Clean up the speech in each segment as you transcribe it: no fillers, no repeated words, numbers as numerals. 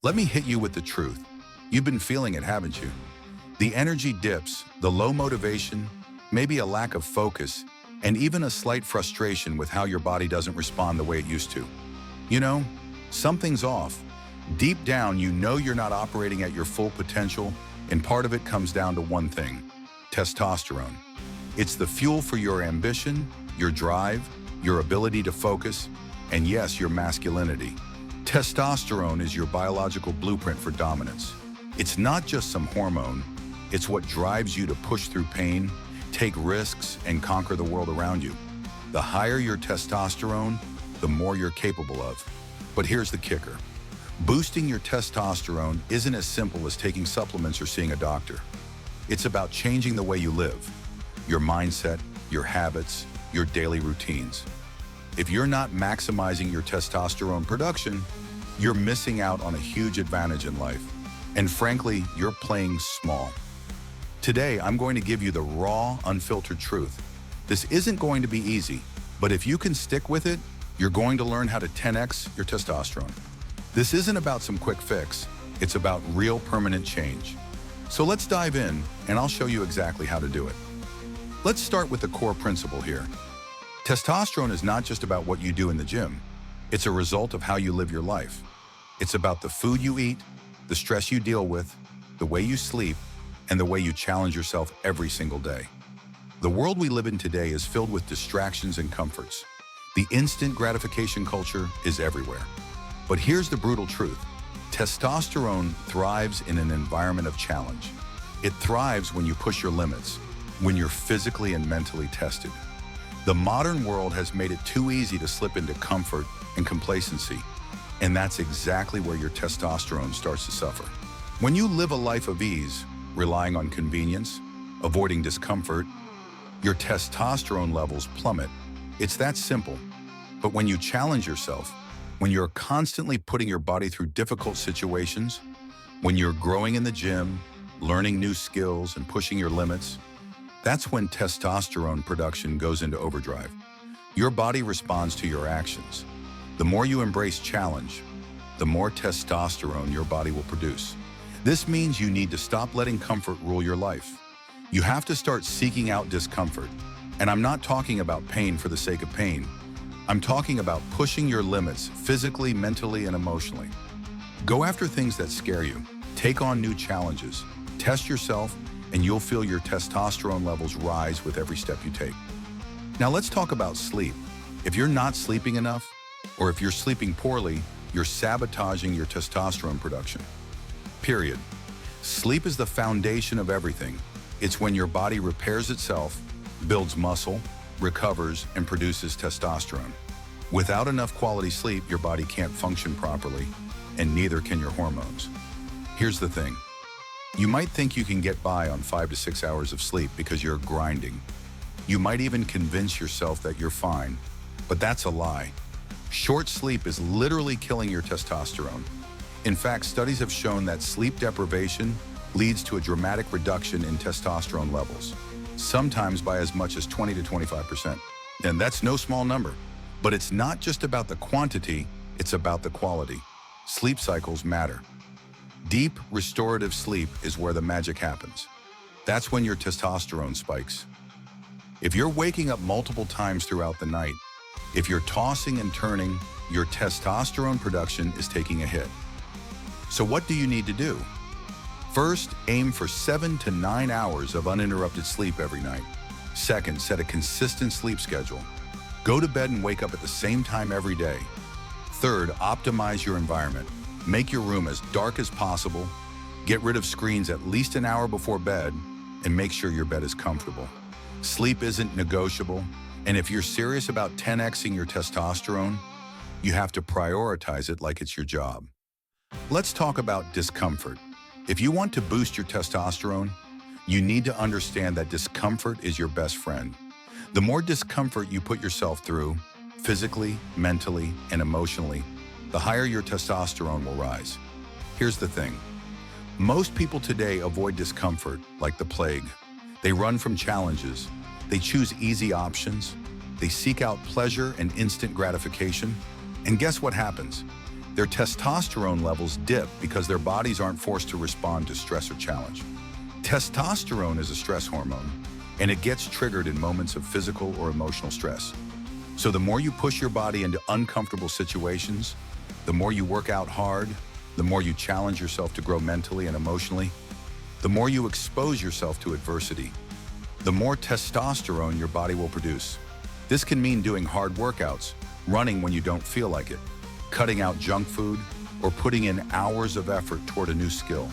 Let me hit you with the truth. You've been feeling it, haven't you? The energy dips, the low motivation, maybe a lack of focus, and even a slight frustration with how your body doesn't respond the way it used to. You know, something's off. Deep down, you know you're not operating at your full potential, and part of it comes down to one thing: testosterone. It's the fuel for your ambition, your drive, your ability to focus, and yes, your masculinity. Testosterone is your biological blueprint for dominance. It's not just some hormone, it's what drives you to push through pain, take risks, and conquer the world around you. The higher your testosterone, the more you're capable of. But here's the kicker. Boosting your testosterone isn't as simple as taking supplements or seeing a doctor. It's about changing the way you live, your mindset, your habits, your daily routines. If you're not maximizing your testosterone production, you're missing out on a huge advantage in life. And frankly, you're playing small. Today, I'm going to give you the raw, unfiltered truth. This isn't going to be easy, but if you can stick with it, you're going to learn how to 10x your testosterone. This isn't about some quick fix, it's about real permanent change. So let's dive in, and I'll show you exactly how to do it. Let's start with the core principle here. Testosterone is not just about what you do in the gym. It's a result of how you live your life. It's about the food you eat, the stress you deal with, the way you sleep, and the way you challenge yourself every single day. The world we live in today is filled with distractions and comforts. The instant gratification culture is everywhere. But here's the brutal truth. Testosterone thrives in an environment of challenge. It thrives when you push your limits, when you're physically and mentally tested. The modern world has made it too easy to slip into comfort and complacency, and that's exactly where your testosterone starts to suffer. When you live a life of ease, relying on convenience, avoiding discomfort, your testosterone levels plummet. It's that simple. But when you challenge yourself, when you're constantly putting your body through difficult situations, when you're growing in the gym, learning new skills, and pushing your limits, that's when testosterone production goes into overdrive. Your body responds to your actions. The more you embrace challenge, the more testosterone your body will produce. This means you need to stop letting comfort rule your life. You have to start seeking out discomfort. And I'm not talking about pain for the sake of pain. I'm talking about pushing your limits physically, mentally, and emotionally. Go after things that scare you. Take on new challenges. Test yourself, and you'll feel your testosterone levels rise with every step you take. Now let's talk about sleep. If you're not sleeping enough, or if you're sleeping poorly, you're sabotaging your testosterone production. Period. Sleep is the foundation of everything. It's when your body repairs itself, builds muscle, recovers, and produces testosterone. Without enough quality sleep, your body can't function properly, and neither can your hormones. Here's the thing. You might think you can get by on 5 to 6 hours of sleep because you're grinding. You might even convince yourself that you're fine, but that's a lie. Short sleep is literally killing your testosterone. In fact, studies have shown that sleep deprivation leads to a dramatic reduction in testosterone levels, sometimes by as much as 20 to 25%. And that's no small number. But it's not just about the quantity, it's about the quality. Sleep cycles matter. Deep, restorative sleep is where the magic happens. That's when your testosterone spikes. If you're waking up multiple times throughout the night, if you're tossing and turning, your testosterone production is taking a hit. So what do you need to do? First, aim for 7 to 9 hours of uninterrupted sleep every night. Second, set a consistent sleep schedule. Go to bed and wake up at the same time every day. Third, optimize your environment. Make your room as dark as possible. Get rid of screens at least an hour before bed, and make sure your bed is comfortable. Sleep isn't negotiable, and if you're serious about 10xing your testosterone, you have to prioritize it like it's your job. Let's talk about discomfort. If you want to boost your testosterone, you need to understand that discomfort is your best friend. The more discomfort you put yourself through, physically, mentally, and emotionally, the higher your testosterone will rise. Here's the thing. Most people today avoid discomfort like the plague. They run from challenges. They choose easy options. They seek out pleasure and instant gratification. And guess what happens? Their testosterone levels dip because their bodies aren't forced to respond to stress or challenge. Testosterone is a stress hormone, and it gets triggered in moments of physical or emotional stress. So the more you push your body into uncomfortable situations, the more you work out hard, the more you challenge yourself to grow mentally and emotionally, the more you expose yourself to adversity, the more testosterone your body will produce. This can mean doing hard workouts, running when you don't feel like it, cutting out junk food, or putting in hours of effort toward a new skill.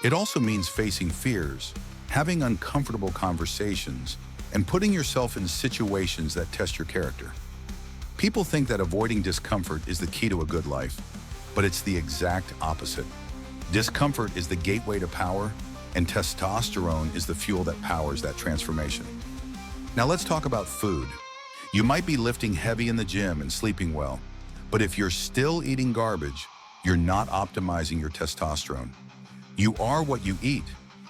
It also means facing fears, having uncomfortable conversations, and putting yourself in situations that test your character. People think that avoiding discomfort is the key to a good life, but it's the exact opposite. Discomfort is the gateway to power, and testosterone is the fuel that powers that transformation. Now let's talk about food. You might be lifting heavy in the gym and sleeping well, but if you're still eating garbage, you're not optimizing your testosterone. You are what you eat.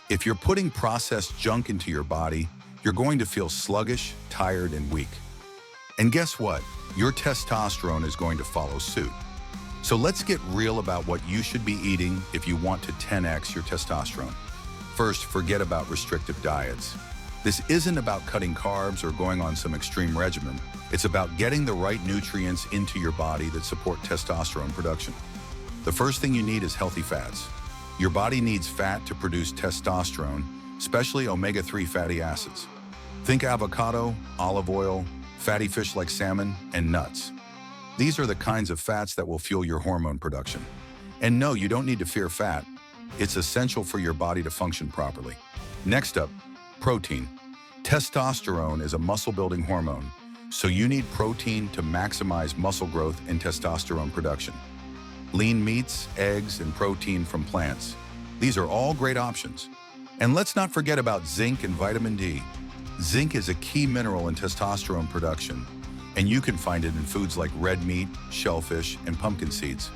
If you're putting processed junk into your body, you're going to feel sluggish, tired, and weak. And guess what? Your testosterone is going to follow suit. So let's get real about what you should be eating if you want to 10x your testosterone. First, forget about restrictive diets. This isn't about cutting carbs or going on some extreme regimen. It's about getting the right nutrients into your body that support testosterone production. The first thing you need is healthy fats. Your body needs fat to produce testosterone, especially omega-3 fatty acids. Think avocado, olive oil, fatty fish like salmon, and nuts. These are the kinds of fats that will fuel your hormone production. And no, you don't need to fear fat. It's essential for your body to function properly. Next up, protein. Testosterone is a muscle-building hormone, so you need protein to maximize muscle growth and testosterone production. Lean meats, eggs, and protein from plants. These are all great options. And let's not forget about zinc and vitamin D. Zinc is a key mineral in testosterone production, and you can find it in foods like red meat, shellfish, and pumpkin seeds.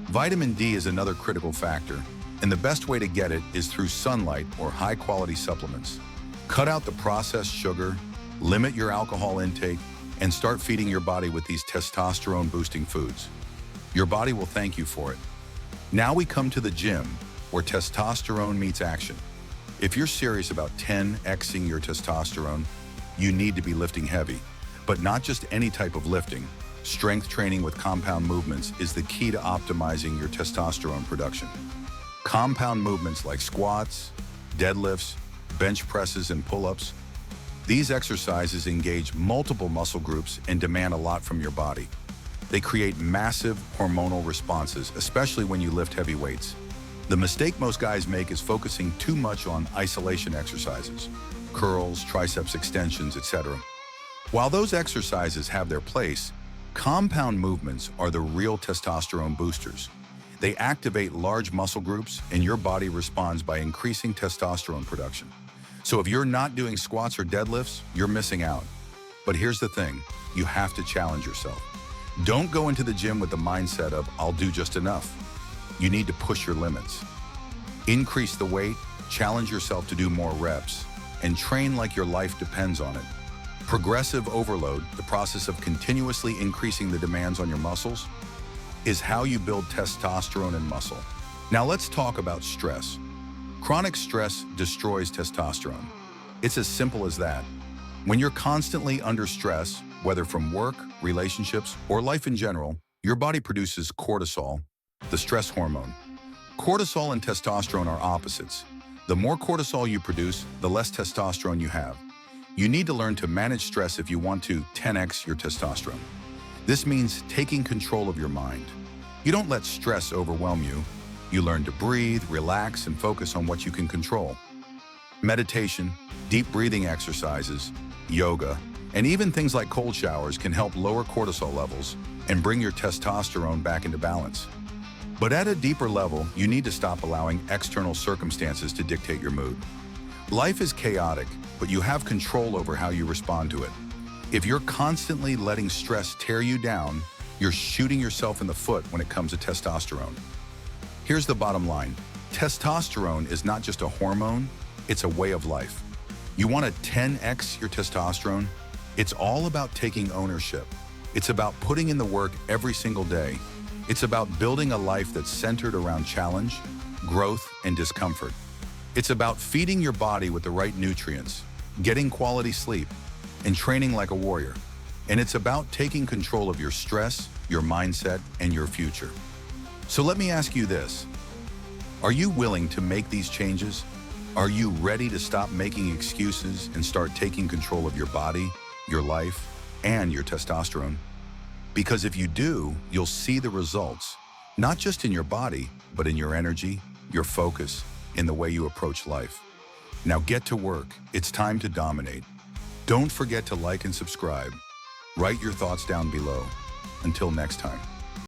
Vitamin D is another critical factor, and the best way to get it is through sunlight or high-quality supplements. Cut out the processed sugar, limit your alcohol intake, and start feeding your body with these testosterone-boosting foods. Your body will thank you for it. Now we come to the gym, where testosterone meets action. If you're serious about 10xing your testosterone, you need to be lifting heavy, but not just any type of lifting. Strength training with compound movements is the key to optimizing your testosterone production. Compound movements like squats, deadlifts, bench presses, and pull-ups. These exercises engage multiple muscle groups and demand a lot from your body. They create massive hormonal responses, especially when you lift heavy weights. The mistake most guys make is focusing too much on isolation exercises, curls, triceps extensions, etc. While those exercises have their place, compound movements are the real testosterone boosters. They activate large muscle groups, and your body responds by increasing testosterone production. So if you're not doing squats or deadlifts, you're missing out. But here's the thing, you have to challenge yourself. Don't go into the gym with the mindset of, I'll do just enough. You need to push your limits. Increase the weight, challenge yourself to do more reps, and train like your life depends on it. Progressive overload, the process of continuously increasing the demands on your muscles, is how you build testosterone in muscle. Now let's talk about stress. Chronic stress destroys testosterone. It's as simple as that. When you're constantly under stress, whether from work, relationships, or life in general, your body produces cortisol, the stress hormone. Cortisol and testosterone are opposites. The more cortisol you produce, the less testosterone you have. You need to learn to manage stress if you want to 10x your testosterone. This means taking control of your mind. You don't let stress overwhelm you. You learn to breathe, relax, and focus on what you can control. Meditation, deep breathing exercises, yoga, and even things like cold showers can help lower cortisol levels and bring your testosterone back into balance. But at a deeper level, you need to stop allowing external circumstances to dictate your mood. Life is chaotic, but you have control over how you respond to it. If you're constantly letting stress tear you down, you're shooting yourself in the foot when it comes to testosterone. Here's the bottom line. Testosterone is not just a hormone, it's a way of life. You want to 10x your testosterone? It's all about taking ownership. It's about putting in the work every single day. It's about building a life that's centered around challenge, growth, and discomfort. It's about feeding your body with the right nutrients, getting quality sleep, and training like a warrior. And it's about taking control of your stress, your mindset, and your future. So let me ask you this. Are you willing to make these changes? Are you ready to stop making excuses and start taking control of your body, your life, and your testosterone? Because if you do, you'll see the results, not just in your body, but in your energy, your focus, in the way you approach life. Now get to work. It's time to dominate. Don't forget to like and subscribe. Write your thoughts down below. Until next time.